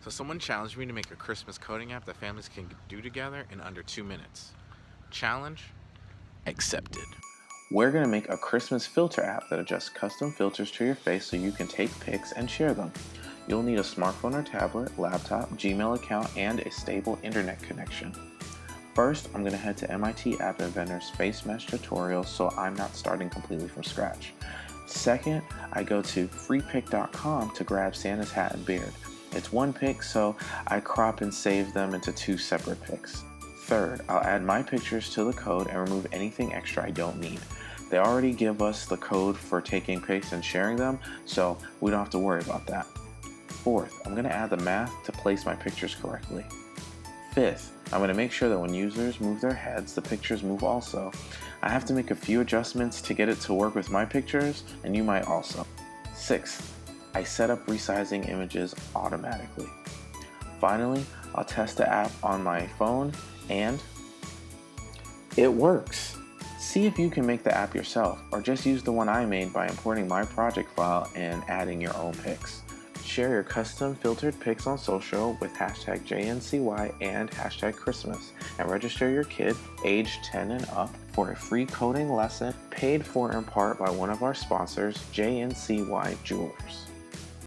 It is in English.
So someone challenged me to make a Christmas coding app that families can do together in under 2 minutes. Challenge accepted. We're going to make a Christmas filter app that adjusts custom filters to your face so you can take pics and share them. You'll need a smartphone or tablet, laptop, Gmail account, and a stable internet connection. First, I'm going to head to MIT App Inventor's Face Mesh tutorial so I'm not starting completely from scratch. Second, I go to freepik.com to grab Santa's hat and beard. It's one pic, so I crop and save them into 2 separate pics. Third, I'll add my pictures to the code and remove anything extra I don't need. They already give us the code for taking pics and sharing them, so we don't have to worry about that. Fourth, I'm going to add the math to place my pictures correctly. Fifth, I'm going to make sure that when users move their heads, the pictures move also. I have to make a few adjustments to get it to work with my pictures, and you might also. Sixth, I set up resizing images automatically. Finally, I'll test the app on my phone, and it works! See if you can make the app yourself, or just use the one I made by importing my project file and adding your own pics. Share your custom filtered pics on social with hashtag JNCY and hashtag Christmas, and register your kid age 10 and up for a free coding lesson paid for in part by one of our sponsors, JNCY Jewelers.